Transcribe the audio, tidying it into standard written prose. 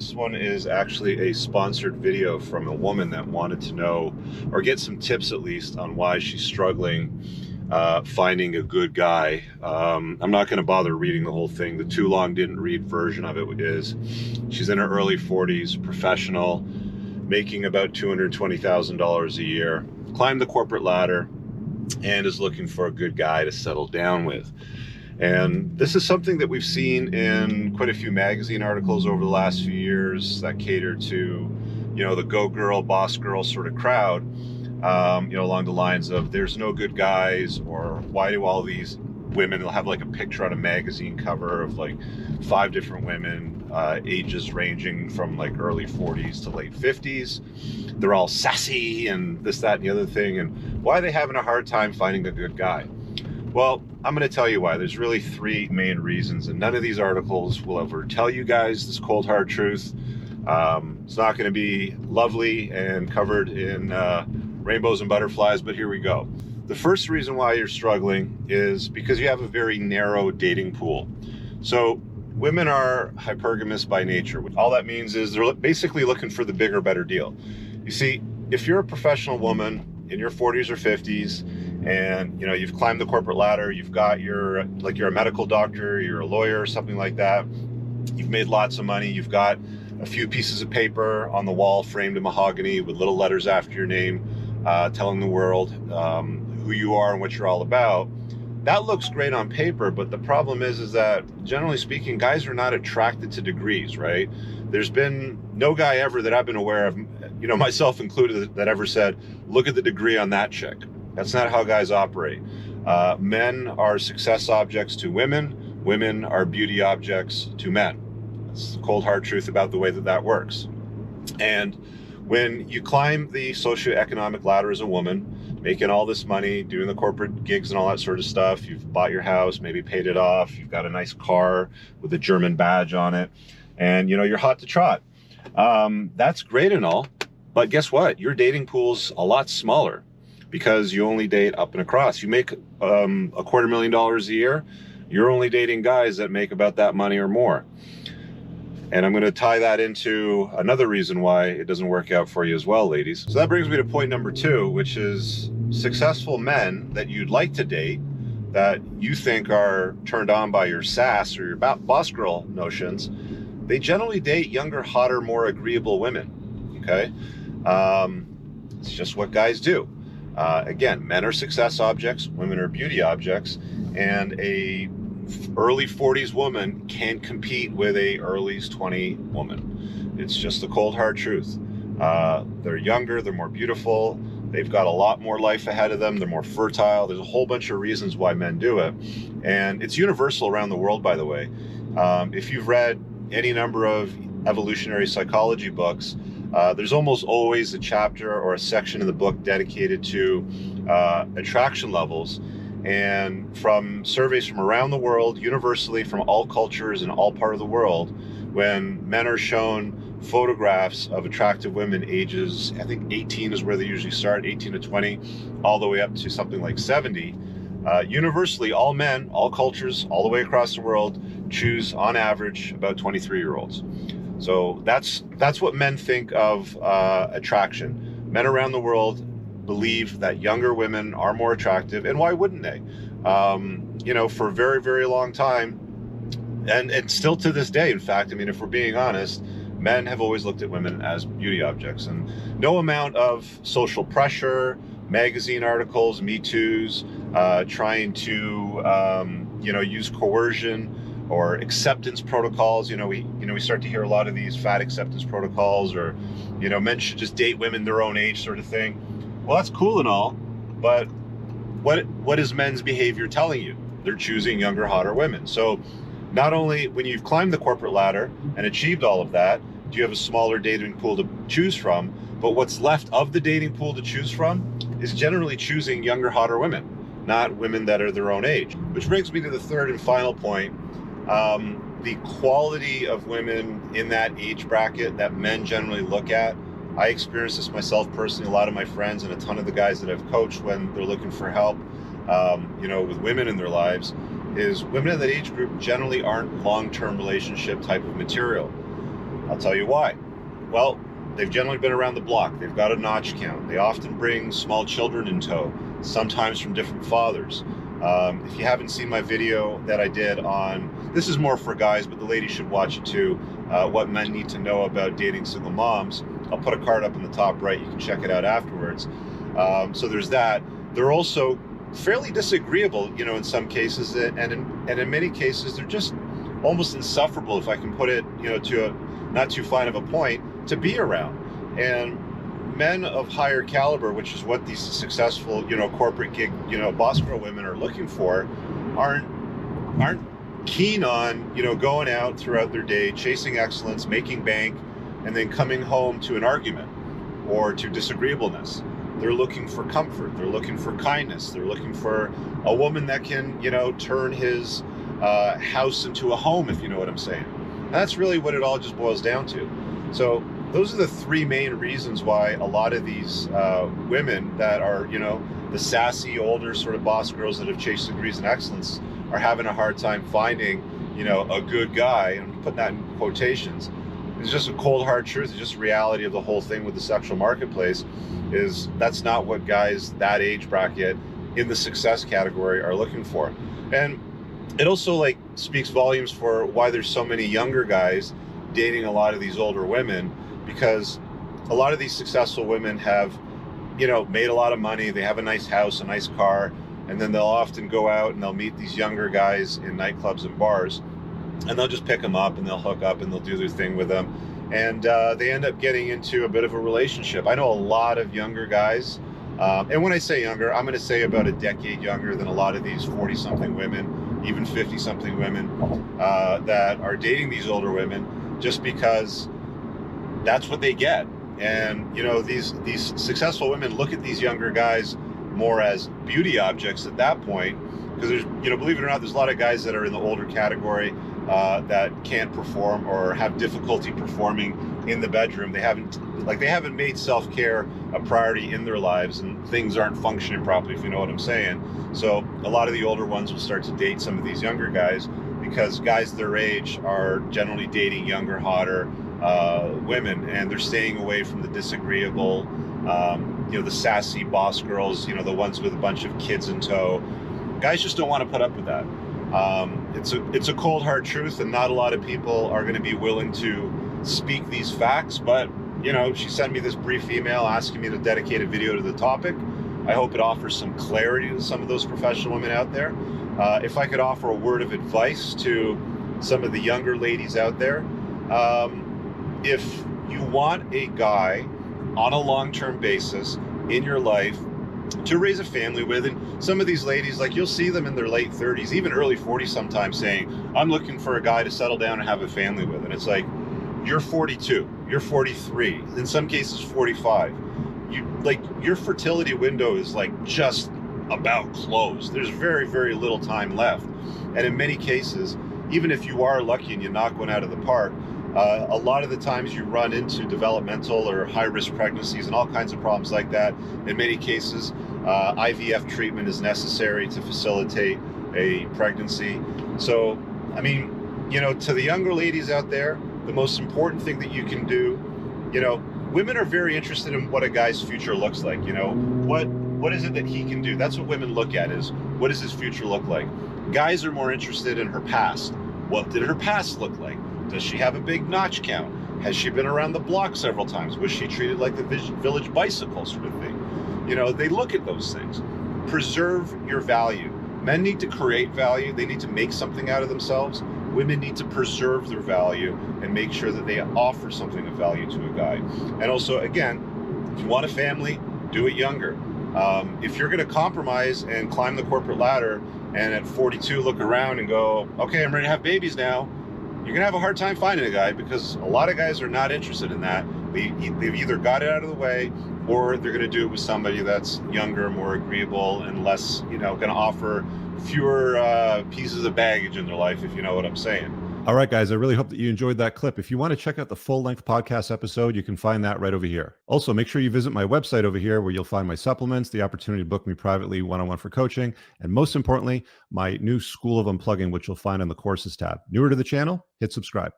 This one is actually a sponsored video from a woman that wanted to know, or get some tips at least, on why she's struggling finding a good guy. I'm not going to bother reading the whole thing. The too long didn't read version of it is, she's in her early 40s, professional, making about $220,000 a year, climbed the corporate ladder, and is looking for a good guy to settle down with. And this is something that we've seen in quite a few magazine articles over the last few years that cater to, the go girl, boss girl sort of crowd, along the lines of there's no good guys, or why do all these women have like a picture on a magazine cover of like 5 different women, ages ranging from like early 40s to late 50s. They're all sassy and this, that, and the other thing. And why are they having a hard time finding a good guy? Well, I'm going to tell you why. There's really 3 main reasons, and none of these articles will ever tell you guys this cold hard truth. It's not going to be lovely and covered in rainbows and butterflies, but here we go. The first reason why you're struggling is because you have a very narrow dating pool. So women are hypergamous by nature. All that means is they're basically looking for the bigger, better deal. You see, if you're a professional woman in your 40s or 50s, and you've climbed the corporate ladder, you've got you're a medical doctor, you're a lawyer or something like that, you've made lots of money, you've got a few pieces of paper on the wall framed in mahogany with little letters after your name, telling the world who you are and what you're all about. That looks great on paper, but the problem is that generally speaking, guys are not attracted to degrees, right? There's been no guy ever that I've been aware of, myself included, that ever said, look at the degree on that chick. That's not how guys operate. Men are success objects to women. Women are beauty objects to men. That's the cold hard truth about the way that works. And when you climb the socioeconomic ladder as a woman, making all this money, doing the corporate gigs and all that sort of stuff, you've bought your house, maybe paid it off, you've got a nice car with a German badge on it, and you're hot to trot. That's great and all, but guess what? Your dating pool's a lot smaller, because you only date up and across. You make $250,000 a year, you're only dating guys that make about that money or more. And I'm going to tie that into another reason why it doesn't work out for you as well, ladies. So that brings me to point number 2, which is successful men that you'd like to date, that you think are turned on by your sass or your boss girl notions, they generally date younger, hotter, more agreeable women, okay? It's just what guys do. Again, men are success objects, women are beauty objects, and a early 40s woman can't compete with a early 20 woman. It's just the cold hard truth. They're younger, they're more beautiful, they've got a lot more life ahead of them, they're more fertile. There's a whole bunch of reasons why men do it, and it's universal around the world, by the way. If you've read any number of evolutionary psychology books, there's almost always a chapter or a section in the book dedicated to attraction levels. And from surveys from around the world, universally from all cultures and all part of the world, when men are shown photographs of attractive women ages, I think 18 is where they usually start, 18 to 20, all the way up to something like 70, universally all men, all cultures, all the way across the world choose on average about 23-year-olds. So that's what men think of attraction. Men around the world believe that younger women are more attractive, and why wouldn't they? For a very, very long time, and still to this day, in fact, if we're being honest, men have always looked at women as beauty objects, and no amount of social pressure, magazine articles, Me Too's, trying to use coercion or acceptance protocols. We start to hear a lot of these fat acceptance protocols, or men should just date women their own age sort of thing. Well, that's cool and all, but what is men's behavior telling you? They're choosing younger, hotter women. So not only when you've climbed the corporate ladder and achieved all of that, do you have a smaller dating pool to choose from, but what's left of the dating pool to choose from is generally choosing younger, hotter women, not women that are their own age. Which brings me to the third and final point. The quality of women in that age bracket that men generally look at. I experienced this myself personally. A lot of my friends and a ton of the guys that I've coached when they're looking for help, with women in their lives, is women in that age group generally aren't long-term relationship type of material. I'll tell you why. Well, they've generally been around the block. They've got a notch count. They often bring small children in tow, sometimes from different fathers. If you haven't seen my video that I did on, this is more for guys, but the ladies should watch it too, what men need to know about dating single moms. I'll put a card up in the top right. You can check it out afterwards. So there's that. They're also fairly disagreeable, in some cases, and in many cases, they're just almost insufferable, if I can put it, to a not too fine of a point, to be around. And men of higher caliber, which is what these successful, corporate gig, boss girl women are looking for, aren't keen on, going out throughout their day, chasing excellence, making bank, and then coming home to an argument or to disagreeableness. They're looking for comfort. They're looking for kindness. They're looking for a woman that can, turn his house into a home, if you know what I'm saying. And that's really what it all just boils down to. So those are the three main reasons why a lot of these women that are, the sassy, older sort of boss girls that have chased degrees in excellence are having a hard time finding, a good guy, and I'm putting that in quotations. It's just a cold, hard truth. It's just reality of the whole thing with the sexual marketplace is that's not what guys that age bracket in the success category are looking for. And it also speaks volumes for why there's so many younger guys dating a lot of these older women, because a lot of these successful women have, made a lot of money. They have a nice house, a nice car, and then they'll often go out and they'll meet these younger guys in nightclubs and bars, and they'll just pick them up and they'll hook up and they'll do their thing with them. And they end up getting into a bit of a relationship. I know a lot of younger guys, and when I say younger, I'm going to say about a decade younger than a lot of these 40-something women, even 50-something women that are dating these older women just because that's what they get. And, these successful women look at these younger guys more as beauty objects at that point, because there's, believe it or not, there's a lot of guys that are in the older category that can't perform or have difficulty performing in the bedroom. They haven't made self-care a priority in their lives, and things aren't functioning properly, if you know what I'm saying. So a lot of the older ones will start to date some of these younger guys, because guys their age are generally dating younger, hotter women, and they're staying away from the disagreeable, the sassy boss girls, the ones with a bunch of kids in tow. Guys just don't want to put up with that. It's a cold, hard truth, and not a lot of people are going to be willing to speak these facts. But, she sent me this brief email asking me to dedicate a video to the topic. I hope it offers some clarity to some of those professional women out there. If I could offer a word of advice to some of the younger ladies out there, if you want a guy on a long-term basis in your life to raise a family with, and some of these ladies, you'll see them in their late 30s, even early 40s sometimes, saying, I'm looking for a guy to settle down and have a family with. And it's like, you're 42, you're 43, in some cases 45. Your fertility window is just about closed. There's very, very little time left. And in many cases, even if you are lucky and you knock one out of the park, a lot of the times you run into developmental or high-risk pregnancies and all kinds of problems like that. In many cases, IVF treatment is necessary to facilitate a pregnancy. So, to the younger ladies out there, the most important thing that you can do, women are very interested in what a guy's future looks like. What is it that he can do? That's what women look at, is what does his future look like? Guys are more interested in her past. What did her past look like? Does she have a big notch count? Has she been around the block several times? Was she treated like the village bicycle sort of thing? They look at those things. Preserve your value. Men need to create value. They need to make something out of themselves. Women need to preserve their value and make sure that they offer something of value to a guy. And also, again, if you want a family, do it younger. If you're going to compromise and climb the corporate ladder and at 42 look around and go, okay, I'm ready to have babies now, you're going to have a hard time finding a guy, because a lot of guys are not interested in that. They've either got it out of the way, or they're going to do it with somebody that's younger, more agreeable, and less, going to offer fewer pieces of baggage in their life, if you know what I'm saying. All right, guys, I really hope that you enjoyed that clip. If you want to check out the full-length podcast episode, you can find that right over here. Also, make sure you visit my website over here, where you'll find my supplements, the opportunity to book me privately one-on-one for coaching, and most importantly, my new School of Unplugging, which you'll find on the courses tab. Newer to the channel? Hit subscribe.